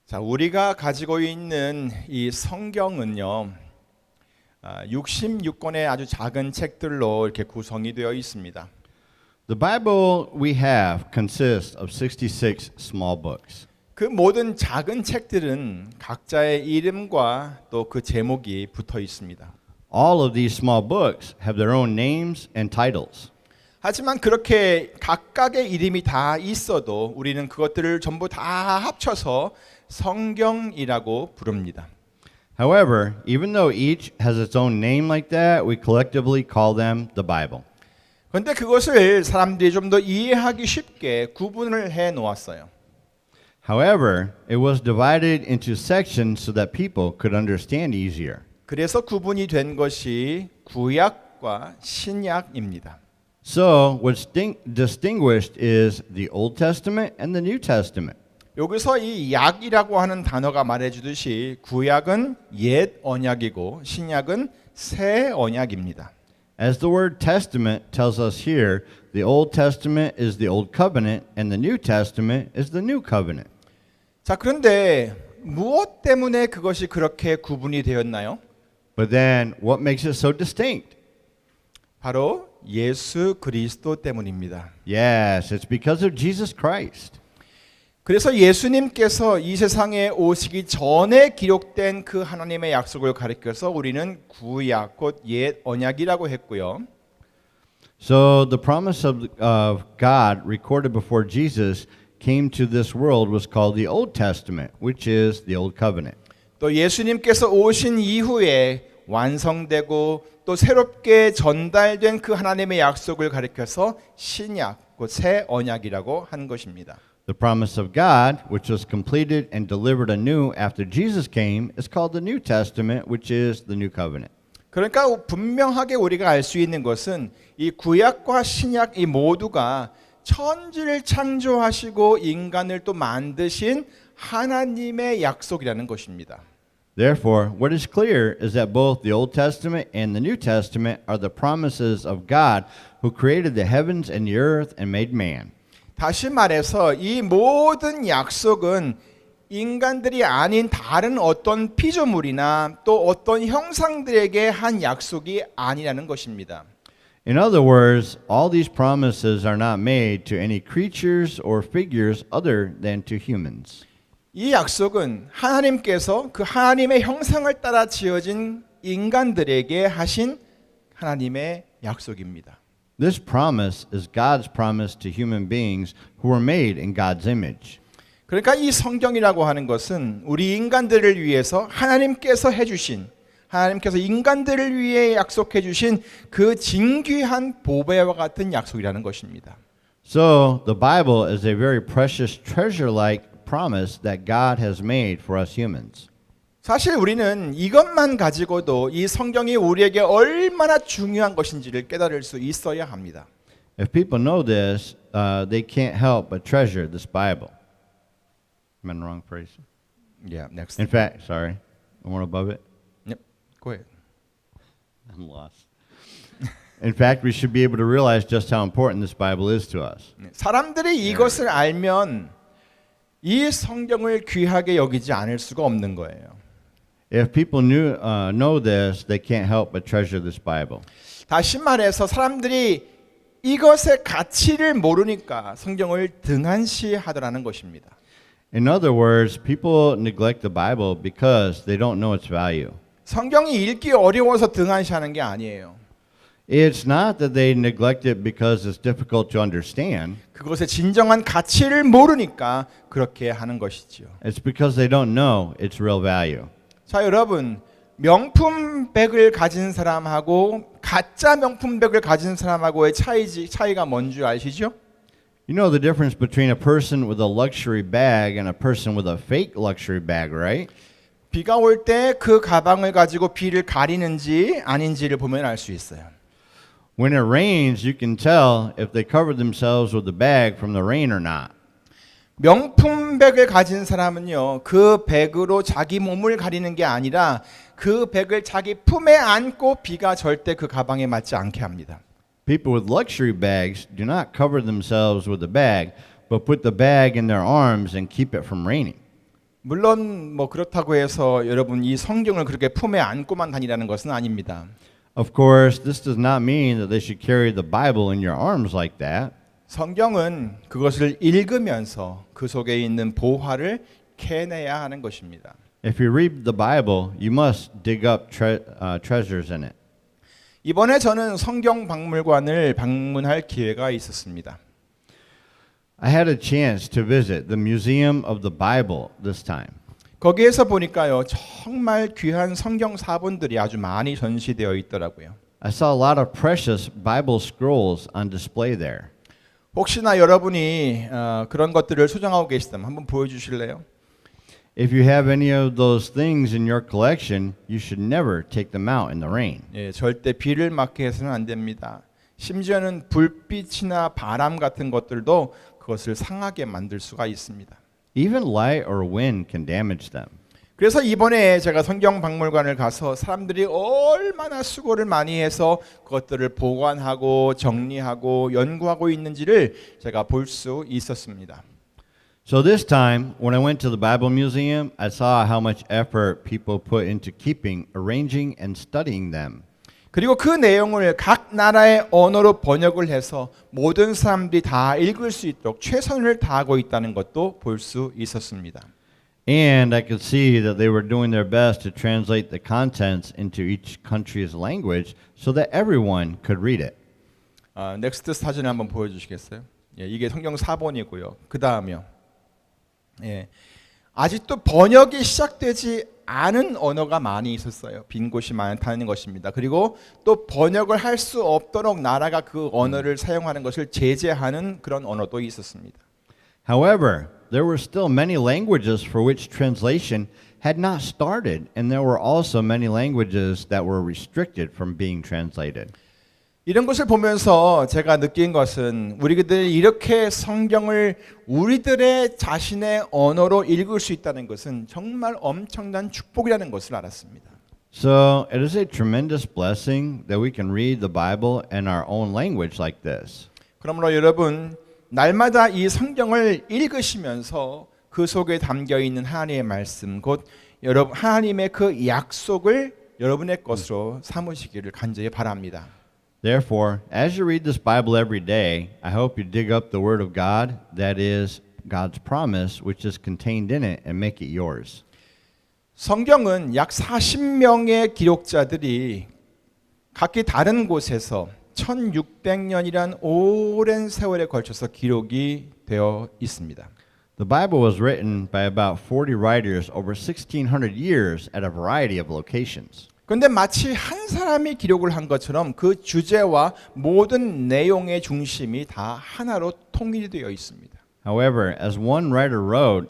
자, 우리가 가지고 있는 이 성경은요, 66권의 아주 작은 책들로 이렇게 구성이 되어 있습니다. The Bible we have consists of 66 small books. 그 모든 작은 책들은 각자의 이름과 또 그 제목이 붙어 있습니다. All of these small books have their own names and titles. 하지만 그렇게 각각의 이름이 다 있어도 우리는 그것들을 전부 다 합쳐서 성경이라고 부릅니다. However, even though each has its own name like that, we collectively call them the Bible. 그런데 그것을 사람들이 좀 더 이해하기 쉽게 구분을 해 놓았어요. However, it was divided into sections so that people could understand easier. 그래서 구분이 된 것이 구약과 신약입니다. So, what's distinguished is the Old Testament and the New Testament. 여기서 이 약이라고 하는 단어가 말해주듯이 구약은 옛 언약이고 신약은 새 언약입니다. As the word testament tells us here, the Old Testament is the Old Covenant and the New Testament is the New Covenant. 자, 그런데 무엇 때문에 그것이 그렇게 구분이 되었나요? But then, what makes it so distinct? 바로 예수 그리스도 때문입니다. Yes, it's because of Jesus Christ. 그래서 예수님께서 이 세상에 오시기 전에 기록된 그 하나님의 약속을 가리켜서 우리는 구약, 곧 옛 언약이라고 했고요. So the promise of God recorded before Jesus came to this world was called the Old Testament, which is the Old Covenant. 또 예수님께서 오신 이후에 완성되고 또 새롭게 전달된 그 하나님의 약속을 가리켜서 신약, 곧 새 언약이라고 한 것입니다. The promise of God, which was completed and delivered anew after Jesus came, is called the New Testament, which is the New Covenant. 그러니까 분명하게 우리가 알 수 있는 것은 이 구약과 신약 이 모두가 천지를 창조하시고 인간을 또 만드신 하나님의 약속이라는 것입니다. Therefore, what is clear is that both the Old Testament and the New Testament are the promises of God who created the heavens and the earth and made man. 다시 말해서 이 모든 약속은 인간들이 아닌 다른 어떤 피조물이나 또 어떤 형상들에게 한 약속이 아니라는 것입니다. In other words, all these promises are not made to any creatures or figures other than to humans. 이 약속은 하나님께서 그 하나님의 형상을 따라 지어진 인간들에게 하신 하나님의 약속입니다. This promise is God's promise to human beings who were made in God's image. 그러니까 이 성경이라고 하는 것은 우리 인간들을 위해서 하나님께서 해주신 하나님께서 인간들을 위해 약속해 주신 그 진귀한 보배와 같은 약속이라는 것입니다. So, the Bible is a very precious treasure-like promise that God has made for us humans. 사실 우리는 이것만 가지고도 이 성경이 우리에게 얼마나 중요한 것인지를 깨달을 수 있어야 합니다. If people know this, they can't help but treasure this Bible. Am I in the wrong phrase? Yeah, next. In fact, sorry, the one above it. Yep, go ahead. I'm lost. In fact, we should be able to realize just how important this Bible is to us. 사람들이 이것을 알면 이 성경을 귀하게 여기지 않을 수가 없는 거예요. If people know this, they can't help but treasure this Bible. 다시 말해서 사람들이 이것의 가치를 모르니까 성경을 등한시하더라는 것입니다. In other words, people neglect the Bible because they don't know its value. 성경이 읽기 어려워서 등한시하는 게 아니에요. It's not that they neglect it because it's difficult to understand. 그것의 진정한 가치를 모르니까 그렇게 하는 것이지요. It's because they don't know its real value. 자, 여러분, 명품백을 가진 사람하고 가짜 명품백을 가진 사람하고의 차이가 뭔지 아시죠? You know the difference between a person with a luxury bag and a person with a fake luxury bag, right? 비가 올 때 그 가방을 가지고 비를 가리는지 아닌지를 보면 알 수 있어요. When it rains, you can tell if they covered themselves with the bag from the rain or not. 명품백을 가진 사람은요, 그 백으로 자기 몸을 가리는 게 아니라 그 백을 자기 품에 안고 비가 절대 그 가방에 맞지 않게 합니다. People with luxury bags do not cover themselves with the bag, but put the bag in their arms and keep it from raining. 물론 뭐 그렇다고 해서 여러분 이 성경을 그렇게 품에 안고만 다니라는 것은 아닙니다. Of course, this does not mean that they should carry the Bible in your arms like that. 성경은 그것을 읽으면서 그 속에 있는 보화를 캐내야 하는 것입니다. If you read the Bible, you must dig up treasures in it. 이번에 저는 성경 박물관을 방문할 기회가 있었습니다. I had a chance to visit the Museum of the Bible this time. 거기에서 보니까요 정말 귀한 성경 사본들이 아주 많이 전시되어 있더라고요. I saw a lot of precious Bible scrolls on display there. 혹시나 여러분이 그런 것들을 소장하고 계시다면 한번 보여주실래요? If you have any of those things in your collection, you should never take them out in the rain. 예, 절대 비를 맞게 해서는 안 됩니다. 심지어는 불빛이나 바람 같은 것들도 그것을 상하게 만들 수가 있습니다. Even light or wind can damage them. 그래서 이번에 제가 성경 박물관을 가서 사람들이 얼마나 수고를 많이 해서 그것들을 보관하고 정리하고 연구하고 있는지를 제가 볼 수 있었습니다. So this time, when I went to the Bible Museum, I saw how much effort people put into keeping, arranging, and studying them. 그리고 그 내용을 각 나라의 언어로 번역을 해서 모든 사람들이 다 읽을 수 있도록 최선을 다하고 있다는 것도 볼 수 있었습니다. And I could see that they were doing their best to translate the contents into each country's language so that everyone could read it. 넥스트 사진을 한번 보여주시겠어요? 예, 이게 성경 4번이고요. 그 다음이요. 예, 아직도 번역이 시작되지 않은 언어가 많이 있었어요. 빈 곳이 많다는 것입니다. 그리고 또 번역을 할 수 없도록 나라가 그 언어를 사용하는 것을 제재하는 그런 언어도 있었습니다. However, there were still many languages for which translation had not started, and there were also many languages that were restricted from being translated. 이런 것을 보면서 제가 느낀 것은 우리들이 이렇게 성경을 우리들의 자신의 언어로 읽을 수 있다는 것은 정말 엄청난 축복이라는 것을 알았습니다. So it is a tremendous blessing that we can read the Bible in our own language like this. 그러므로 여러분 날마다 이 성경을 읽으시면서 그 속에 담겨 있는 하나님의 말씀 곧 여러분 하나님의 그 약속을 여러분의 것으로 삼으시기를 간절히 바랍니다. Therefore, as you read this Bible every day, I hope you dig up the Word of God, that is God's promise, which is contained in it, and make it yours. 성경은 약 40명의 기록자들이 각기 다른 곳에서 1600년이란 오랜 세월에 걸쳐서 기록이 되어 있습니다. The Bible was written by about 40 writers over 1600 years at a variety of locations. 그런데 마치 한 사람이 기록을 한 것처럼 그 주제와 모든 내용의 중심이 다 하나로 통일되어 있습니다. However, as one writer wrote,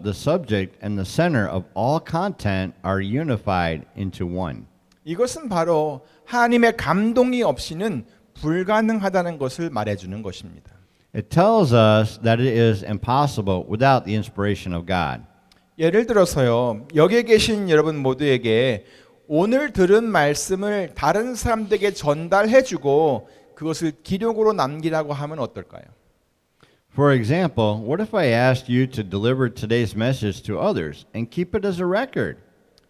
the subject and the center of all content are unified into one. 이것은 바로 하나님의 감동이 없이는 불가능하다는 것을 말해주는 것입니다. It tells us that it is impossible without the inspiration of God. 예를 들어서요, 여기에 계신 여러분 모두에게 오늘 들은 말씀을 다른 사람들에게 전달해주고 그것을 기록으로 남기라고 하면 어떨까요? For example, what if I asked you to deliver today's message to others and keep it as a record?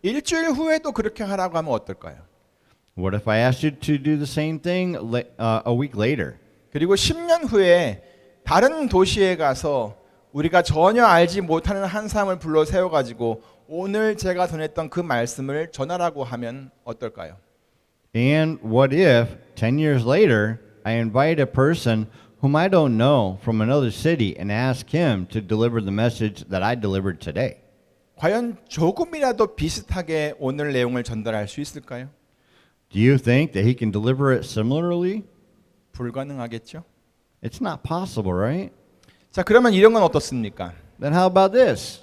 일주일 후에도 그렇게 하라고 하면 어떨까요? What if I asked you to do the same thing a week later? 그리고 10년 후에 다른 도시에 가서 우리가 전혀 알지 못하는 한 사람을 불러 세워가지고 오늘 제가 전했던 그 말씀을 전하라고 하면 어떨까요? And what if 10 years later I invite a person whom I don't know from another city and ask him to deliver the message that I delivered today? 과연 조금이라도 비슷하게 오늘 내용을 전달할 수 있을까요? Do you think that he can deliver it similarly? 불가능하겠죠? It's not possible, right? 자, 그러면 이런 건 어떻습니까? Then how about this?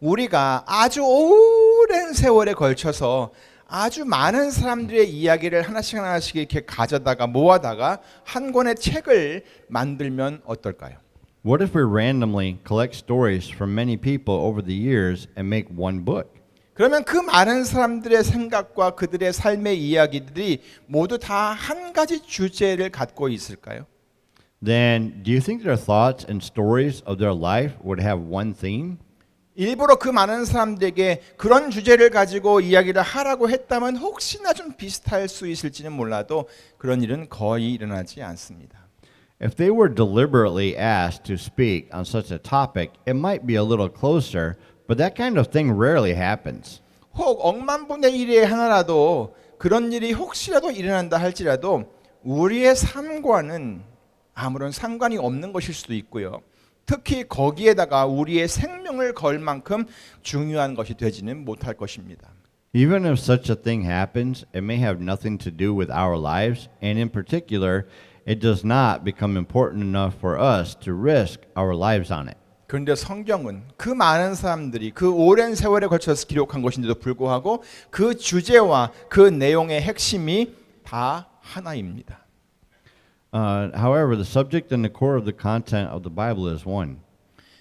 우리가 아주 오랜 세월에 걸쳐서 아주 많은 사람들의 이야기를 하나씩 이렇게 가져다가 모아다가 한 권의 책을 만들면 어떨까요? What if we randomly collect stories from many people over the years and make one book? 그러면 그 많은 사람들의 생각과 그들의 삶의 이야기들이 모두 다 한 가지 주제를 갖고 있을까요? Then do you think their thoughts and stories of their life would have one theme? 일부러 그 많은 사람들에게 그런 주제를 가지고 이야기를 하라고 했다면 혹시나 좀 비슷할 수 있을지는 몰라도 그런 일은 거의 일어나지 않습니다. If they were deliberately asked to speak on such a topic, it might be a little closer, but that kind of thing rarely happens. 혹 억만분의 1의 하나라도 그런 일이 혹시라도 일어난다 할지라도 우리의 삶과는 아무런 상관이 없는 것일 수도 있고요. 특히 거기에다가 우리의 생명을 걸 만큼 중요한 것이 되지는 못할 것입니다. Even if such a thing happens, it may have nothing to do with our lives, and in particular, it does not become important enough for us to risk our lives on it. 그런데 성경은 그 많은 사람들이 그 오랜 세월에 걸쳐서 기록한 것인데도 불구하고 그 주제와 그 내용의 핵심이 다 하나입니다. However, the subject and the core of the content of the Bible is one.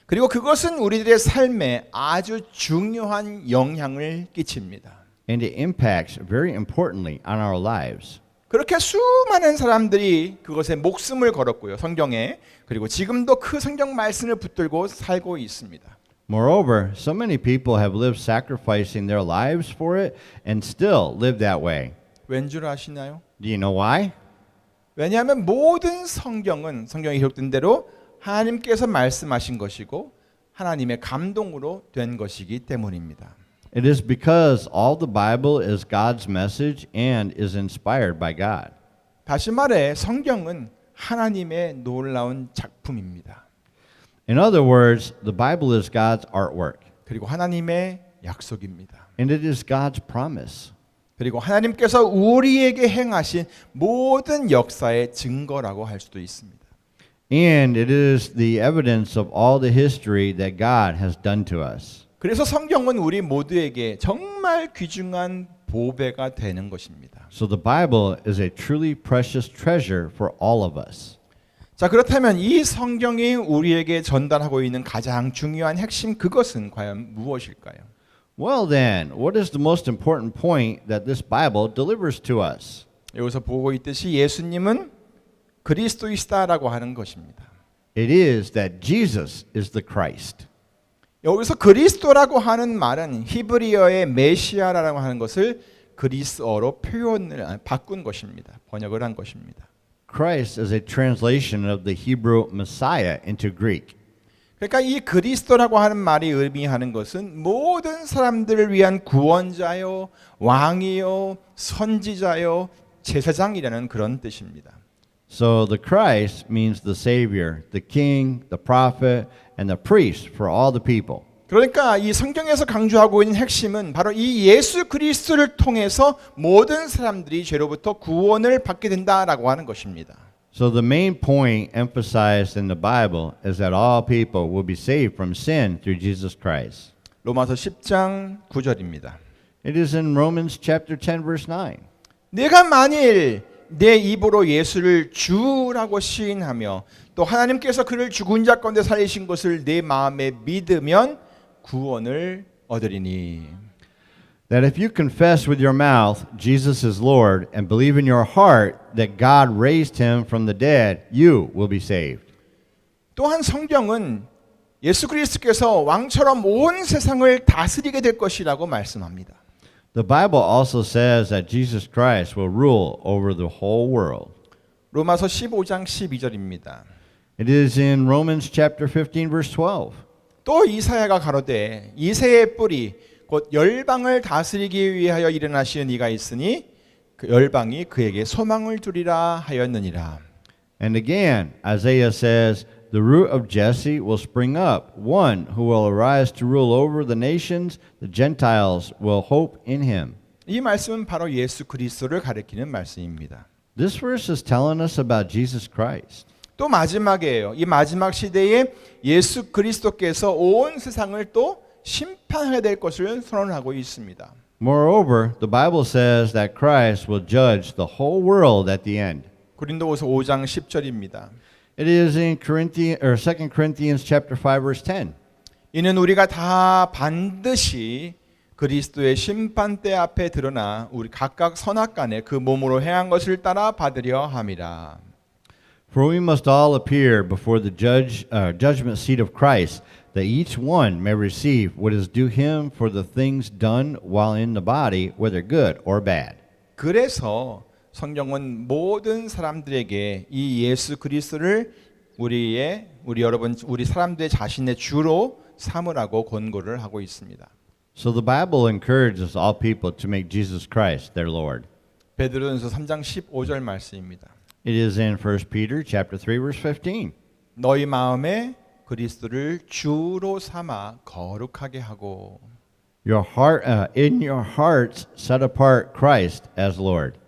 그리고 그것은 우리들의 삶에 아주 중요한 영향을 끼칩니다. And it impacts very importantly on our lives. 그렇게 수많은 사람들이 그것에 목숨을 걸었고요. 성경에. 그리고 지금도 그 성경 말씀을 붙들고 살고 있습니다. Moreover, so many people have lived sacrificing their lives for it and still live that way. 왠 줄 아시나요? Do you know why? 왜냐하면 모든 성경은 성경에 기록된 대로 하나님께서 말씀하신 것이고 하나님의 감동으로 된 것이기 때문입니다. It is because all the Bible is God's message and is inspired by God. 다시 말해 성경은 하나님의 놀라운 작품입니다. In other words, the Bible is God's artwork, 그리고 하나님의 약속입니다. and it is God's promise. 그리고 하나님께서 우리에게 행하신 모든 역사의 증거라고 할 수도 있습니다. And it is the evidence of all the history that God has done to us. 그래서 성경은 우리 모두에게 정말 귀중한 보배가 되는 것입니다. So the Bible is a truly precious treasure for all of us. 자, 그렇다면 이 성경이 우리에게 전달하고 있는 가장 중요한 핵심 그것은 과연 무엇일까요? Well then, what is the most important point that this Bible delivers to us? 여기서 보고 있듯이 예수님은 그리스도이시다라고 하는 것입니다. It is that Jesus is the Christ. 여기서 그리스도라고 하는 말은 히브리어의 메시아라고 하는 것을 그리스어로 표현을 바꾼 것입니다. 번역을 한 것입니다. Christ is a translation of the Hebrew Messiah into Greek. 그러니까 이 그리스도라고 하는 말이 의미하는 것은 모든 사람들을 위한 구원자요, 왕이요, 선지자요, 제사장이라는 그런 뜻입니다. So the Christ means the Savior, the King, the Prophet, and the Priest for all the people. 그러니까 이 성경에서 강조하고 있는 핵심은 바로 이 예수 그리스도를 통해서 모든 사람들이 죄로부터 구원을 받게 된다라고 하는 것입니다. So the main point emphasized in the Bible is that all people will be saved from sin through Jesus Christ. 로마서 10장 9절입니다. It is in Romans chapter 10 verse 9. 내가 만일 내 입으로 예수를 주라고 시인하며 또 하나님께서 그를 죽은 자 가운데 살리신 것을 내 마음에 믿으면 구원을 얻으리니. That if you confess with your mouth Jesus is Lord and believe in your heart that God raised him from the dead, you will be saved. 또한 성경은 예수 그리스도께서 왕처럼 온 세상을 다스리게 될 것이라고 말씀합니다. The Bible also says that Jesus Christ will rule over the whole world. 로마서 15장 12절입니다. It is in Romans chapter 15 verse 12. 또 이사야가 가로되 이새의 뿌리 곧 열방을 다스리기 위하여 일어나시는 이가 있으니 그 열방이 그에게 소망을 두리라 하였느니라. And again, Isaiah says, the root of Jesse will spring up, one who will arise to rule over the nations, the Gentiles will hope in him. 이 말씀은 바로 예수 그리스도를 가리키는 말씀입니다. This verse is telling us about Jesus Christ. 또 마지막이에요. 이 마지막 시대에 예수 그리스도께서 온 세상을 또 심판해야 될 것을 선언하고 있습니다. Moreover, the Bible says that Christ will judge the whole world at the end. 고린도후서 5장 10절입니다. It is in 2 Corinthians chapter 5 verse 10. 이는 우리가 다 반드시 그리스도의 심판대 앞에 드러나 우리 각각 선악간에 그 몸으로 행한 것을 따라 받으려 함이라. For we must all appear before the judgment seat of Christ, that each one may receive what is due him for the things done while in the body, whether good or bad. 그래서 성경은 모든 사람들에게 이 예수 그리스도를 우리 사람들의 자신의 주로 삼으라고 권고를 하고 있습니다. So the Bible encourages all people to make Jesus Christ their Lord. 베드로전서 3장 15절 말씀입니다. It is in 1 Peter chapter 3 verse 15. 너희 마음에 그리스도를 주로 삼아 거룩하게 하고 In your hearts set apart Christ as Lord.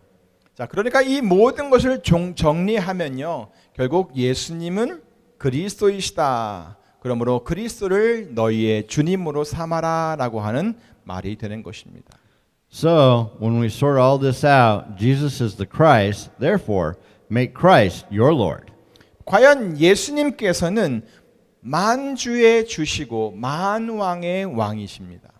자, 그러니까 이 모든 것을 정리하면요. 결국 예수님은 그리스도이시다. 그러므로 그리스도를 너희의 주님으로 삼아라라고 하는 말이 되는 것입니다. So, when we sort all this out, Jesus is the Christ, therefore make Christ your Lord. 과연 예수님께서는 만주의 주시고 만왕의 왕이십니다.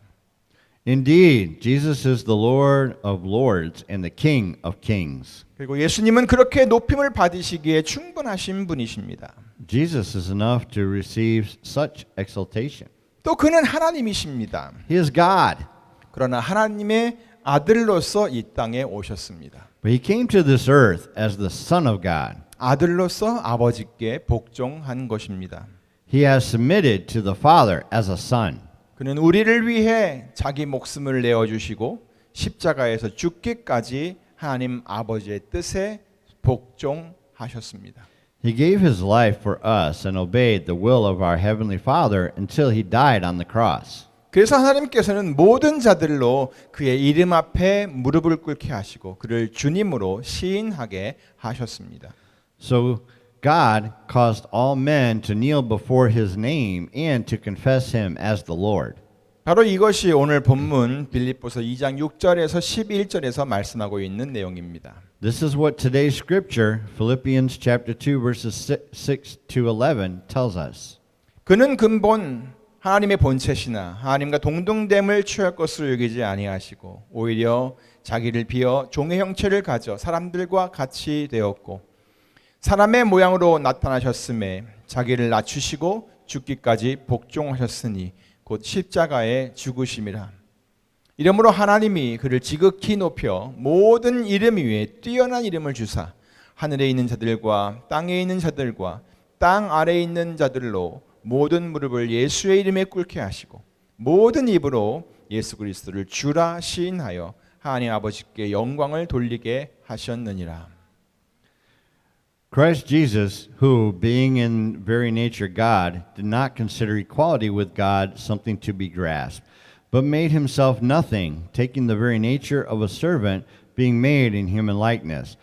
Indeed, Jesus is the Lord of lords and the King of kings. 그리고 예수님은 그렇게 높임을 받으시기에 충분하신 분이십니다. Jesus is enough to receive such exaltation. 또 그는 하나님이십니다. He is God. 그러나 하나님의 아들로서 이 땅에 오셨습니다. But he came to this earth as the Son of God. 아들로서 아버지께 복종한 것입니다. He has submitted to the Father as a son. 그는 우리를 위해 자기 목숨을 내어주시고 십자가에서 죽기까지 하나님 아버지의 뜻에 복종하셨습니다. He gave his life for us and obeyed the will of our heavenly Father until he died on the cross. 그래서 하나님께서는 모든 자들로 그의 이름 앞에 무릎을 꿇게 하시고 그를 주님으로 시인하게 하셨습니다. So God caused all men to kneel before his name and to confess him as the Lord. 바로 이것이 오늘 본문 빌립보서 2장 6절에서 11절에서 말씀하고 있는 내용입니다. This is what today's scripture, Philippians chapter 2 verses 6 to 11 tells us. 그는 근본 하나님의 본체시나 하나님과 동등됨을 취할 것으로 여기지 아니하시고 오히려 자기를 비어 종의 형체를 가져 사람들과 같이 되었고 사람의 모양으로 나타나셨음에 자기를 낮추시고 죽기까지 복종하셨으니 곧 십자가에 죽으심이라. 이러므로 하나님이 그를 지극히 높여 모든 이름 위에 뛰어난 이름을 주사 하늘에 있는 자들과 땅에 있는 자들과 땅 아래에 있는 자들로 모든 무릎을 예수의 이름에 꿇게 하시고 모든 입으로 예수 그리스도를 주라 시인하여 하나님 아버지께 영광을 돌리게 하셨느니라. Christ Jesus, who, being in very nature God, did not consider equality with God something to be grasped, but made himself nothing, taking the very nature of a servant, being made in human likeness.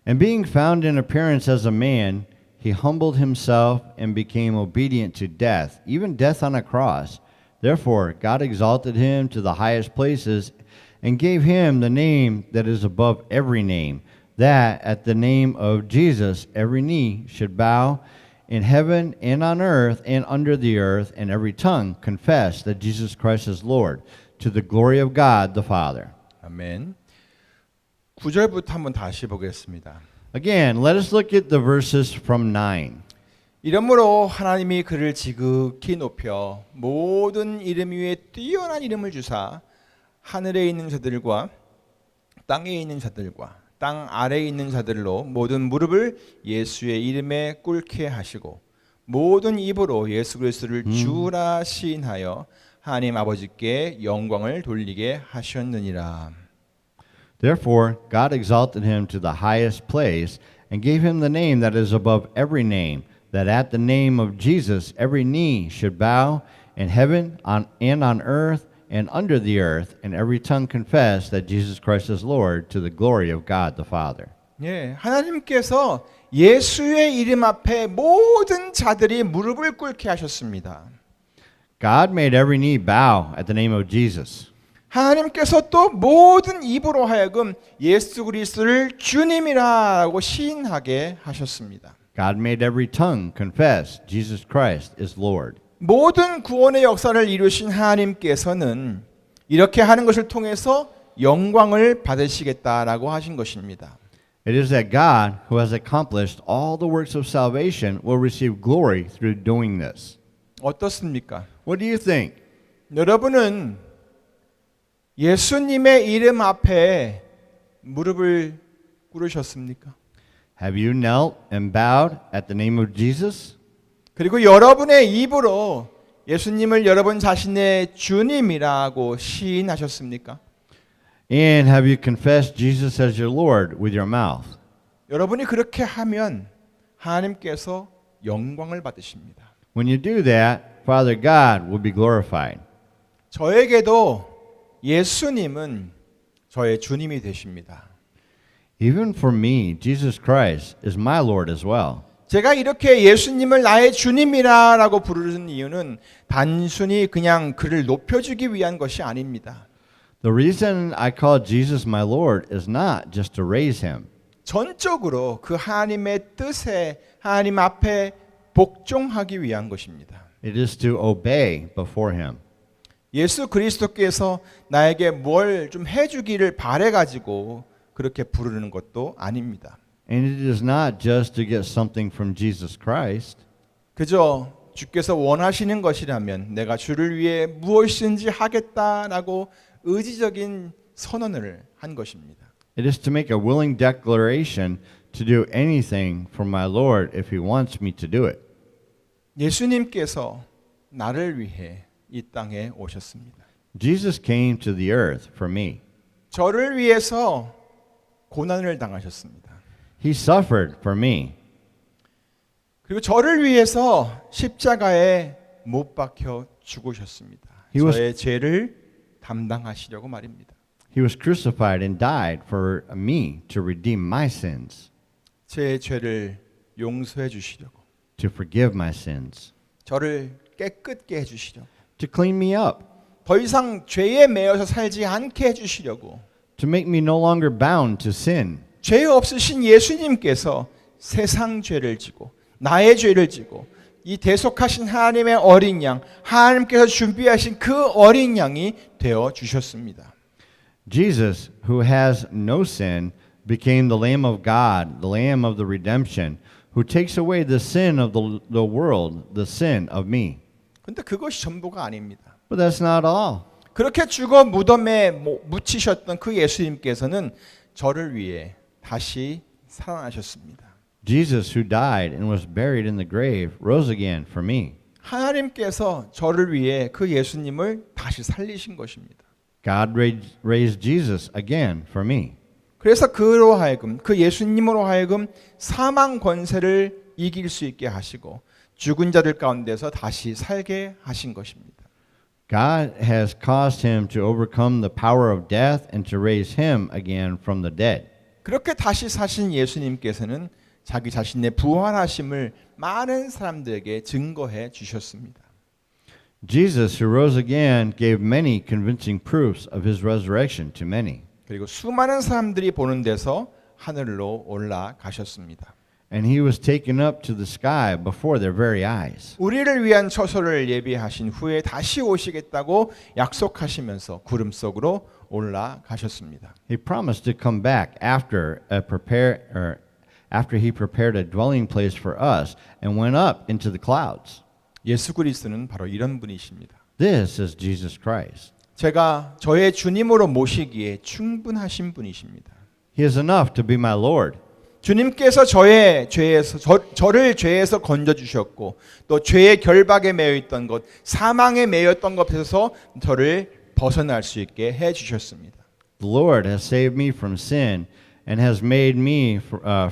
And being found in appearance as a man, he humbled himself and became obedient to death, even death on a cross. Therefore, God exalted him to the highest places and gave him the name that is above every name, that at the name of Jesus every knee should bow in heaven and on earth and under the earth, and every tongue confess that Jesus Christ is Lord, to the glory of God the Father. 아멘. 9절부터 한번 다시 보겠습니다. Again, let us look at the verses from 9. 이러므로 하나님이 그를 지극히 높여 모든 이름 위에 뛰어난 이름을 주사 하늘에 있는 자들과 땅에 있는 자들과 땅 아래에 있는 자들로 모든 무릎을 예수의 이름에 꿇게 하시고 모든 입으로 예수 그리스도를 주라 시인하여 하나님 아버지께 영광을 돌리게 하셨느니라. Therefore, God exalted him to the highest place and gave him the name that is above every name, that at the name of Jesus every knee should bow in heaven and on earth and under the earth, and every tongue confess that Jesus Christ is Lord, to the glory of God the Father. 예, 하나님께서 예수의 이름 앞에 모든 자들이 무릎을 꿇게 하셨습니다. God made every knee bow at the name of Jesus. 하나님께서 또 모든 입으로 하여금 예수 그리스도를 주님이라고 시인하게 하셨습니다. God made every tongue confess Jesus Christ is Lord. 모든 구원의 역사를 이루신 하나님께서는 이렇게 하는 것을 통해서 영광을 받으시겠다라고 하신 것입니다. It is that God, who has accomplished all the works of salvation, will receive glory through doing this. 어떻습니까? What do you think? 여러분은 예수님의 이름 앞에 무릎을 꿇으셨습니까? Have you knelt and bowed at the name of Jesus? 그리고 여러분의 입으로 예수님을 여러분 자신의 주님이라고 시인하셨습니까? And have you confessed Jesus as your Lord with your mouth? 여러분이 그렇게 하면 하나님께서 영광을 받으십니다. When you do that, Father God will be glorified. 저에게도 예수님은 저의 주님이 되십니다. Even for me, Jesus Christ is my Lord as well. 제가 이렇게 예수님을 나의 주님이라고 부르는 이유는 단순히 그냥 그를 높여주기 위한 것이 아닙니다. The reason I call Jesus my Lord is not just to raise him. 전적으로 그 하나님의 뜻에 하나님 앞에 복종하기 위한 것입니다. It is to obey before him. 예수 그리스도께서 나에게 뭘 좀 해주기를 바래가지고 그렇게 부르는 것도 아닙니다. And it is not just to get something from Jesus Christ. 그저 주께서 원하시는 것이라면 내가 주를 위해 무엇이든지 하겠다라고 의지적인 선언을 한 것입니다. It is to make a willing declaration to do anything for my Lord if he wants me to do it. 예수님께서 나를 위해 이 땅에 오셨습니다. Jesus came to the earth for me. 저를 위해서 고난을 당하셨습니다. He suffered for me. 그리고 저를 위해서 십자가에 못 박혀 죽으셨습니다. 저의 죄를 담당하시려고 말입니다. He was crucified and died for me to redeem my sins, 제 죄를 용서해 주시려고, to forgive my sins, 저를 깨끗게 해 주시려고, to clean me up, 더 이상 죄에 매여서 살지 않게 해 주시려고, to make me no longer bound to sin. 죄 없으신 예수님께서 세상 죄를 지고 나의 죄를 지고 이 대속하신 하나님의 어린 양, 하나님께서 준비하신 그 어린 양이 되어 주셨습니다. Jesus, who has no sin, became the Lamb of God, the Lamb of the redemption, who takes away the sin of the world, the sin of me. 근데 그것이 전부가 아닙니다. But that's not all. 그렇게 죽어 무덤에 묻히셨던 그 예수님께서는 저를 위해 다시 살아나셨습니다. Jesus, who died and was buried in the grave, rose again for me. 하나님께서 저를 위해 그 예수님을 다시 살리신 것입니다. God raised Jesus again for me. 그래서 그로 하여금 그 예수님으로 하여금 사망 권세를 이길 수 있게 하시고 죽은 자들 가운데서 다시 살게 하신 것입니다. God has caused him to overcome the power of death and to raise him again from the dead. 그렇게 다시 사신 예수님께서는 자기 자신의 부활하심을 많은 사람들에게 증거해 주셨습니다. Jesus, who rose again, gave many convincing proofs of his resurrection to many. 그리고 수많은 사람들이 보는 데서 하늘로 올라가셨습니다. And he was taken up to the sky before their very eyes. 우리를 위한 처소를 예비하신 후에 다시 오시겠다고 약속하시면서 구름 속으로 올라가셨습니다. He promised to come back after he prepared a dwelling place for us and went up into the clouds. 예수 그리스도는 바로 이런 분이십니다. This is Jesus Christ. 제가 저의 주님으로 모시기에 충분하신 분이십니다. He is enough to be my Lord. 주님께서 저의 죄에서 저를 죄에서 건져 주셨고 또 죄의 결박에 매여 있던 것, 사망에 매여 있던 것에서 저를 벗어날 수 있게 해 주셨습니다. The Lord has saved me from sin and has made me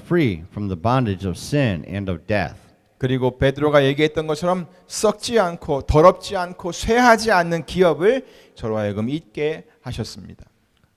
free from the bondage of sin and of death. 그리고 베드로가 얘기했던 것처럼 썩지 않고 더럽지 않고 쇠하지 않는 기업을 저로 하여금 잊게 하셨습니다.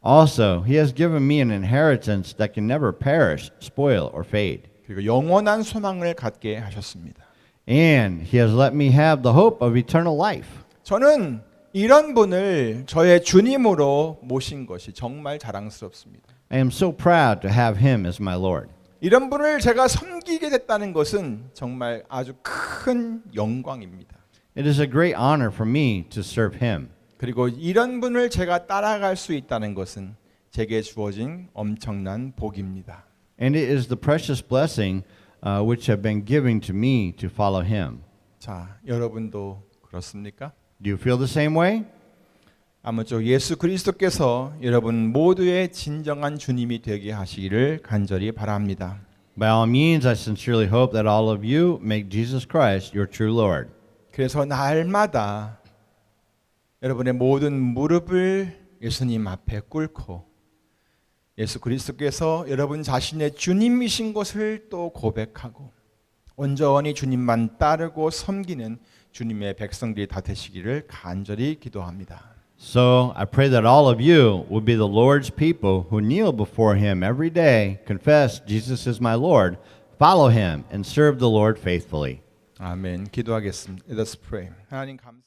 Also, he has given me an inheritance that can never perish, spoil, or fade. 그리고 영원한 소망을 갖게 하셨습니다. And he has let me have the hope of eternal life. 저는 이런 분을 저의 주님으로 모신 것이 정말 자랑스럽습니다. I am so proud to have him as my Lord. 이런 분을 제가 섬기게 됐다는 것은 정말 아주 큰 영광입니다. It is a great honor for me to serve him. 그리고 이런 분을 제가 따라갈 수 있다는 것은 제게 주어진 엄청난 복입니다. And it is the precious blessing which have been given to me to follow him. 자, 여러분도 그렇습니까? Do you feel the same way? 아무쪼록 예수 그리스도께서 여러분 모두의 진정한 주님이 되게 하시기를 간절히 바랍니다. By all means, I sincerely hope that all of you make Jesus Christ your true Lord. 그래서 날마다 여러분의 모든 무릎을 예수님 앞에 꿇고 예수 그리스도께서 여러분 자신의 주님이신 것을 또 고백하고 온전히 주님만 따르고 섬기는 주님의 백성들이 다 되시기를 간절히 기도합니다. So I pray that all of you will be the Lord's people who kneel before Him every day, confess Jesus is my Lord, follow Him, and serve the Lord faithfully. 아멘. 기도하겠습니다. Let us pray. 하나님 감사.